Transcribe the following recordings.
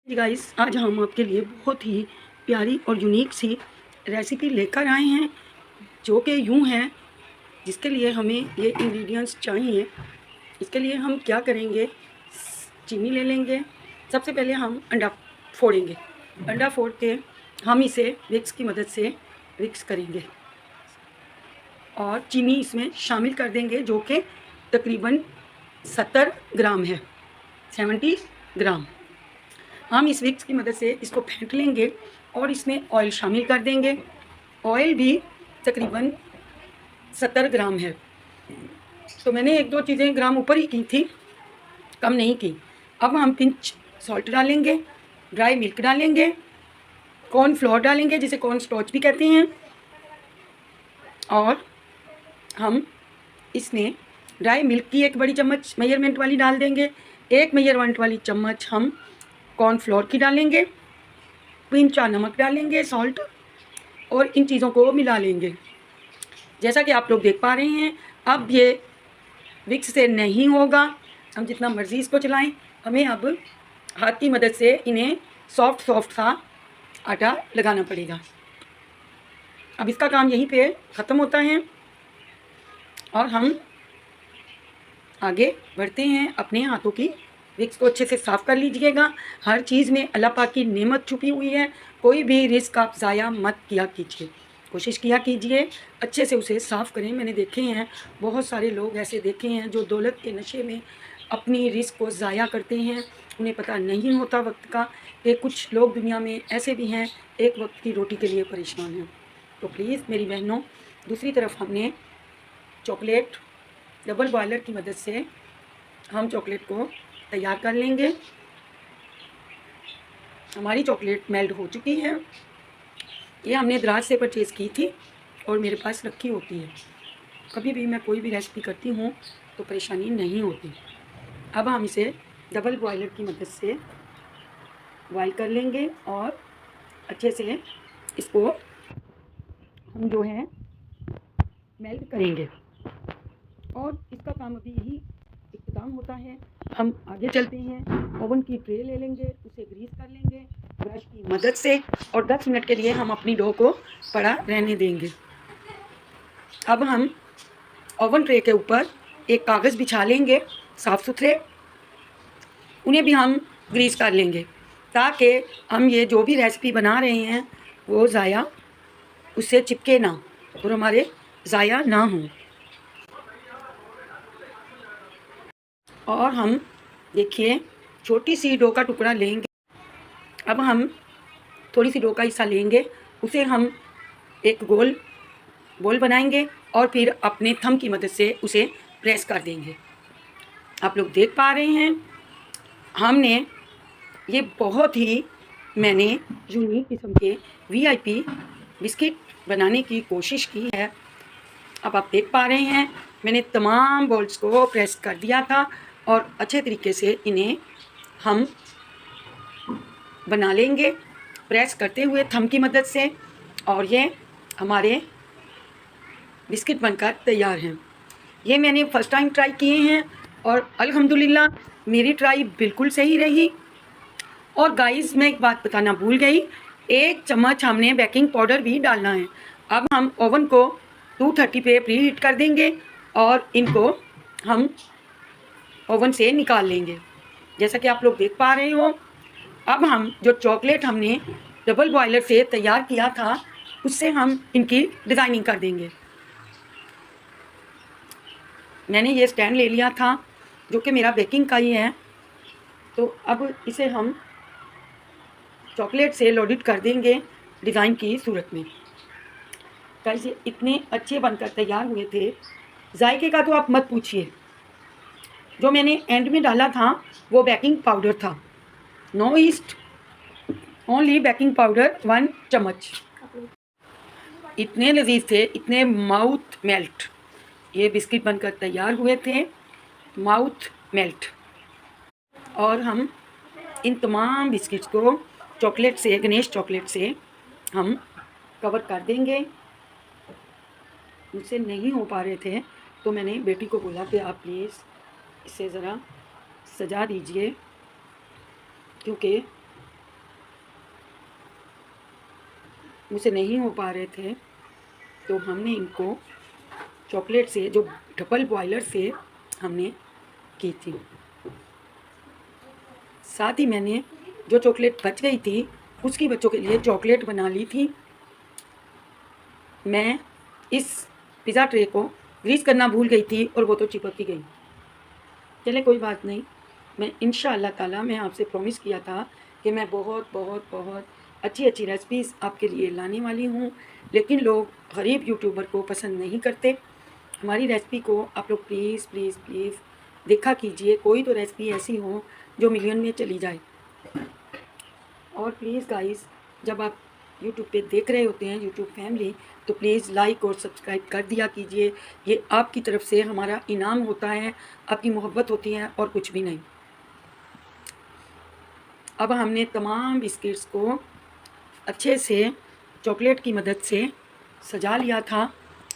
जी guys, आज हम आपके लिए बहुत ही प्यारी और यूनिक सी रेसिपी लेकर आए हैं जो कि यूँ है। जिसके लिए हमें ये इंग्रेडिएंट्स चाहिए। इसके लिए हम क्या करेंगे, चीनी ले लेंगे। सबसे पहले हम अंडा फोड़ेंगे। अंडा फोड़ के हम इसे विक्स की मदद से विक्स करेंगे और चीनी इसमें शामिल कर देंगे जो कि तकरीबन 70 ग्राम है, 70 ग्राम। हम इस विक्स की मदद से इसको फेंट लेंगे और इसमें ऑयल शामिल कर देंगे। ऑयल भी तकरीबन 70 ग्राम है, तो मैंने एक दो चीज़ें ग्राम ऊपर ही की थी, कम नहीं की। अब हम पिंच सॉल्ट डालेंगे, ड्राई मिल्क डालेंगे, कॉर्न फ्लोर डालेंगे जिसे कॉर्न स्टार्च भी कहते हैं, और हम इसमें ड्राई मिल्क की एक बड़ी चम्मच मेजरमेंट वाली डाल देंगे। एक मेजरमेंट वाली चम्मच हम कॉर्नफ्लोर की डालेंगे, पिंच नमक डालेंगे, सॉल्ट, और इन चीज़ों को मिला लेंगे। जैसा कि आप लोग देख पा रहे हैं, अब ये विक्स से नहीं होगा, हम जितना मर्ज़ी इसको चलाएं, हमें अब हाथ की मदद से इन्हें सॉफ्ट सा आटा लगाना पड़ेगा। अब इसका काम यहीं पे ख़त्म होता है और हम आगे बढ़ते हैं। अपने हाथों की विक्स को अच्छे से साफ़ कर लीजिएगा। हर चीज़ में अल्लाह पाक की नेमत छुपी हुई है, कोई भी रिस्क आप ज़ाया मत किया कीजिए, कोशिश किया कीजिए अच्छे से उसे साफ़ करें। मैंने देखे हैं, बहुत सारे लोग ऐसे देखे हैं जो दौलत के नशे में अपनी रिस्क को ज़ाया करते हैं, उन्हें पता नहीं होता वक्त का। कि कुछ लोग दुनिया में ऐसे भी हैं एक वक्त की रोटी के लिए परेशान हैं। तो प्लीज़ मेरी बहनों, दूसरी तरफ हमने चॉकलेट डबल बॉयलर की मदद से हम चॉकलेट को तैयार कर लेंगे। हमारी चॉकलेट मेल्ट हो चुकी है। ये हमने दराज से परचेज़ की थी और मेरे पास रखी होती है। कभी भी मैं कोई भी रेसिपी करती हूँ तो परेशानी नहीं होती। अब हम इसे डबल बॉयलर की मदद से बॉयल कर लेंगे और अच्छे से इसको हम जो है मेल्ट करेंगे, और इसका काम अभी यही इख्तिताम होता है। हम आगे चलते हैं, ओवन की ट्रे ले लेंगे, उसे ग्रीस कर लेंगे ब्रश की मदद से, और 10 मिनट के लिए हम अपनी डो को पड़ा रहने देंगे। अब हम ओवन ट्रे के ऊपर एक कागज़ बिछा लेंगे साफ़ सुथरे, उन्हें भी हम ग्रीस कर लेंगे ताकि हम ये जो भी रेसिपी बना रहे हैं वो ज़ाया उससे चिपके ना और हमारे ज़ाया ना हों। और हम देखिए छोटी सी डो का टुकड़ा लेंगे। अब हम थोड़ी सी डो का हिस्सा लेंगे, उसे हम एक गोल बॉल बनाएंगे और फिर अपने थंब की मदद से उसे प्रेस कर देंगे। आप लोग देख पा रहे हैं, हमने ये बहुत ही मैंने यूनिक किस्म के वीआईपी बिस्किट बनाने की कोशिश की है। अब आप देख पा रहे हैं, मैंने तमाम बॉल्स को प्रेस कर दिया था और अच्छे तरीके से इन्हें हम बना लेंगे प्रेस करते हुए थंब की मदद से, और ये हमारे बिस्किट बनकर तैयार हैं। ये मैंने फ़र्स्ट टाइम ट्राई किए हैं और अल्हम्दुलिल्लाह मेरी ट्राई बिल्कुल सही रही। और गाइस, मैं एक बात बताना भूल गई, 1 चम्मच हमने बेकिंग पाउडर भी डालना है। अब हम ओवन को 230 पे प्री हीट कर देंगे और इनको हम ओवन से निकाल लेंगे, जैसा कि आप लोग देख पा रहे हो। अब हम जो चॉकलेट हमने डबल बॉयलर से तैयार किया था उससे हम इनकी डिज़ाइनिंग कर देंगे। मैंने ये स्टैंड ले लिया था जो कि मेरा बेकिंग का ही है, तो अब इसे हम चॉकलेट से लोडेड कर देंगे डिज़ाइन की सूरत में। गाइस, ये इतने अच्छे बनकर तैयार हुए थे, जायके का तो आप मत पूछिए। जो मैंने एंड में डाला था वो बेकिंग पाउडर था, no yeast, only baking powder 1 चम्मच। इतने लजीज थे, इतने माउथ मेल्ट ये बिस्किट बनकर तैयार हुए थे, माउथ मेल्ट। और हम इन तमाम बिस्किट्स को चॉकलेट से, गणेश चॉकलेट से हम कवर कर देंगे। मुझसे नहीं हो पा रहे थे तो मैंने बेटी को बोला कि आप प्लीज़ इसे ज़रा सजा दीजिए, क्योंकि मुझसे नहीं हो पा रहे थे, तो हमने इनको चॉकलेट से, जो डबल बॉयलर से हमने की थी। साथ ही मैंने जो चॉकलेट बच गई थी उसकी बच्चों के लिए चॉकलेट बना ली थी। मैं इस पिज़्ज़ा ट्रे को ग्रीस करना भूल गई थी और वो तो चिपक ही गई। चले कोई बात नहीं, मैं इंशाअल्लाह ताला मैं आपसे प्रॉमिस किया था कि मैं बहुत बहुत बहुत अच्छी अच्छी रेसिपीज़ आपके लिए लाने वाली हूँ, लेकिन लोग गरीब यूट्यूबर को पसंद नहीं करते। हमारी रेसिपी को आप लोग प्लीज़ प्लीज़ प्लीज़ देखा कीजिए, कोई तो रेसिपी ऐसी हो जो मिलियन में चली जाए। और प्लीज़ गाइस, जब आप यूट्यूब पे देख रहे होते हैं यूट्यूब फैमिली, तो प्लीज़ लाइक और सब्सक्राइब कर दिया कीजिए। ये आपकी तरफ से हमारा इनाम होता है, आपकी मोहब्बत होती है और कुछ भी नहीं। अब हमने तमाम बिस्किट्स को अच्छे से चॉकलेट की मदद से सजा लिया था।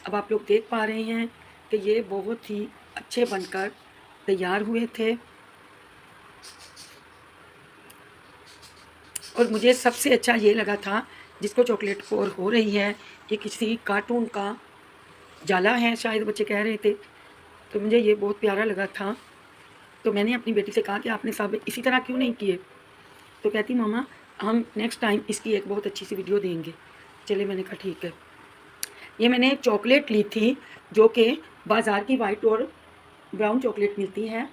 अब आप लोग देख पा रहे हैं कि ये बहुत ही अच्छे बनकर तैयार हुए थे। और मुझे सबसे अच्छा ये लगा था, जिसको चॉकलेट पोर हो रही है, ये किसी कार्टून का जाला है शायद बच्चे कह रहे थे, तो मुझे ये बहुत प्यारा लगा था। तो मैंने अपनी बेटी से कहा कि आपने सब इसी तरह क्यों नहीं किए, तो कहती मामा हम नेक्स्ट टाइम इसकी एक बहुत अच्छी सी वीडियो देंगे। चले, मैंने कहा ठीक है। ये मैंने चॉकलेट ली थी जो कि बाज़ार की वाइट और ब्राउन चॉकलेट मिलती है।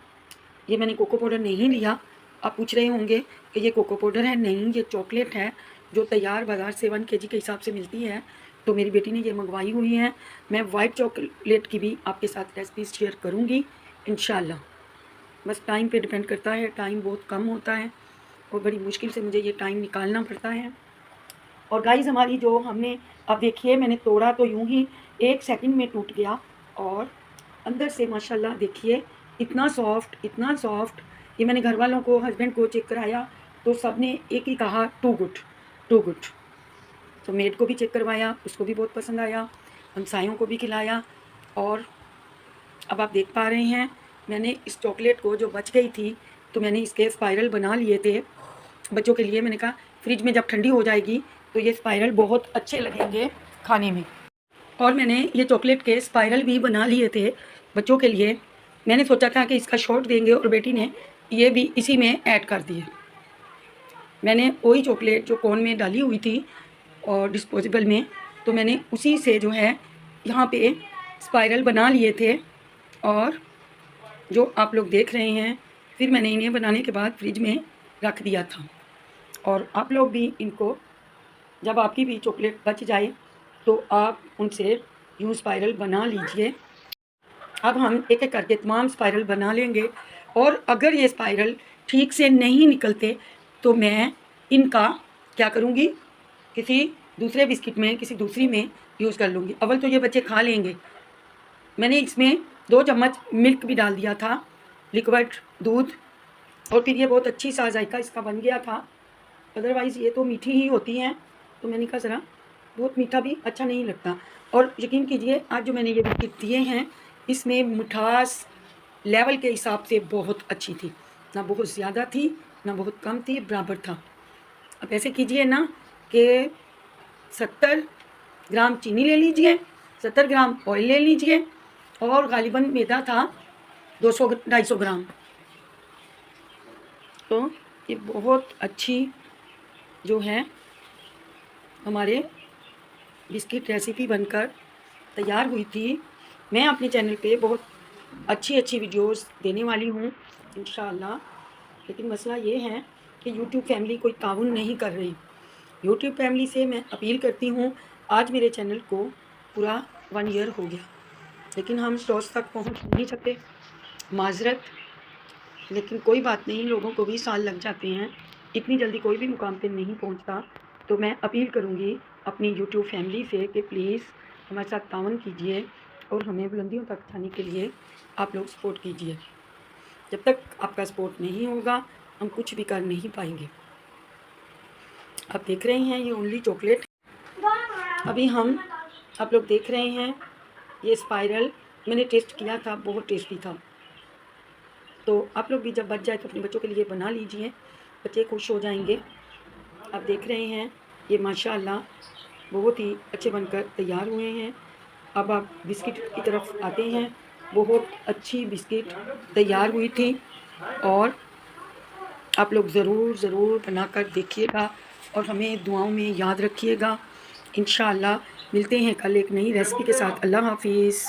ये मैंने कोको पाउडर नहीं लिया। आप पूछ रहे होंगे कि ये कोको पाउडर है, नहीं, ये चॉकलेट है जो तैयार बाज़ार से 1 kg के हिसाब से मिलती है। तो मेरी बेटी ने ये मंगवाई हुई है। मैं वाइट चॉकलेट की भी आपके साथ रेसिपीज शेयर करूँगी इंशाल्लाह। बस टाइम पे डिपेंड करता है, टाइम बहुत कम होता है और बड़ी मुश्किल से मुझे ये टाइम निकालना पड़ता है। और गाइस, हमारी जो हमने, अब देखिए मैंने तोड़ा तो यूँ ही 1 सेकंड में टूट गया और अंदर से माशाल्लाह देखिए इतना सॉफ्ट, इतना सॉफ्ट। ये मैंने घर वालों को, हस्बैंड को चेक कराया तो सब ने एक ही कहा, टू गुड, टू गुड। तो मेड को भी चेक करवाया, उसको भी बहुत पसंद आया, हमसायों को भी खिलाया। और अब आप देख पा रहे हैं, मैंने इस चॉकलेट को जो बच गई थी तो मैंने इसके स्पाइरल बना लिए थे बच्चों के लिए। मैंने कहा फ्रिज में जब ठंडी हो जाएगी तो ये स्पाइरल बहुत अच्छे लगेंगे खाने में। और मैंने ये चॉकलेट के स्पाइरल भी बना लिए थे बच्चों के लिए। मैंने सोचा था कि इसका शॉर्ट देंगे और बेटी ने ये भी इसी में ऐड कर दिए। मैंने वही चॉकलेट जो कोन में डाली हुई थी और डिस्पोजेबल में, तो मैंने उसी से जो है यहाँ पे स्पाइरल बना लिए थे और जो आप लोग देख रहे हैं, फिर मैंने इन्हें बनाने के बाद फ्रिज में रख दिया था। और आप लोग भी इनको, जब आपकी भी चॉकलेट बच जाए तो आप उनसे यूँ स्पाइरल बना लीजिए। अब हम एक एक करके तमाम स्पाइरल बना लेंगे और अगर ये स्पाइरल ठीक से नहीं निकलते तो मैं इनका क्या करूँगी, किसी दूसरे बिस्किट में, किसी दूसरी में यूज़ कर लूँगी। अव्वल तो ये बच्चे खा लेंगे। मैंने इसमें 2 चम्मच मिल्क भी डाल दिया था, लिक्विड दूध, और फिर ये बहुत अच्छी सा जायका इसका बन गया था। अदरवाइज़ ये तो मीठी ही होती हैं, तो मैंने कहा ज़रा, बहुत मीठा भी अच्छा नहीं लगता। और यकीन कीजिए आज जो मैंने ये बिस्किट दिए हैं इसमें मिठास लेवल के हिसाब से बहुत अच्छी थी, ना बहुत ज़्यादा थी ना बहुत कम थी, बराबर था। अब ऐसे कीजिए ना कि 70 ग्राम चीनी ले लीजिए, 70 ग्राम ऑयल ले लीजिए और गालिबन मैदा था 200-250 ग्राम। तो ये बहुत अच्छी जो है हमारे बिस्किट रेसिपी बनकर तैयार हुई थी। मैं अपने चैनल पे बहुत अच्छी अच्छी वीडियोस देने वाली हूँ इंशाअल्लाह, लेकिन मसला ये है कि यूट्यूब फैमिली कोई ताउन नहीं कर रही। यूट्यूब फैमिली से मैं अपील करती हूँ, आज मेरे चैनल को पूरा 1 ईयर हो गया, लेकिन हम टॉस तक पहुँच नहीं सके, माजरत। लेकिन कोई बात नहीं, लोगों को भी साल लग जाते हैं, इतनी जल्दी कोई भी मुकाम पे नहीं पहुँचता। तो मैं अपील करूँगी अपनी यूट्यूब फैमिली से कि प्लीज़ हमारे साथ तावन कीजिए और हमें बुलंदियों तक जाने के लिए आप लोग सपोर्ट कीजिए। जब तक आपका सपोर्ट नहीं होगा हम कुछ भी कर नहीं पाएंगे। आप देख रहे हैं ये ओनली चॉकलेट, अभी हम, आप लोग देख रहे हैं ये स्पाइरल मैंने टेस्ट किया था, बहुत टेस्टी था। तो आप लोग भी जब बच जाए तो अपने बच्चों के लिए बना लीजिए, बच्चे खुश हो जाएंगे। आप देख रहे हैं ये माशाअल्लाह बहुत ही अच्छे बनकर तैयार हुए हैं। अब आप बिस्किट की तरफ आते हैं। बहुत अच्छी बिस्किट तैयार हुई थी और आप लोग ज़रूर बनाकर देखिएगा और हमें दुआओं में याद रखिएगा। इंशाअल्लाह मिलते हैं कल एक नई रेसिपी के साथ। अल्लाह हाफ़िज़।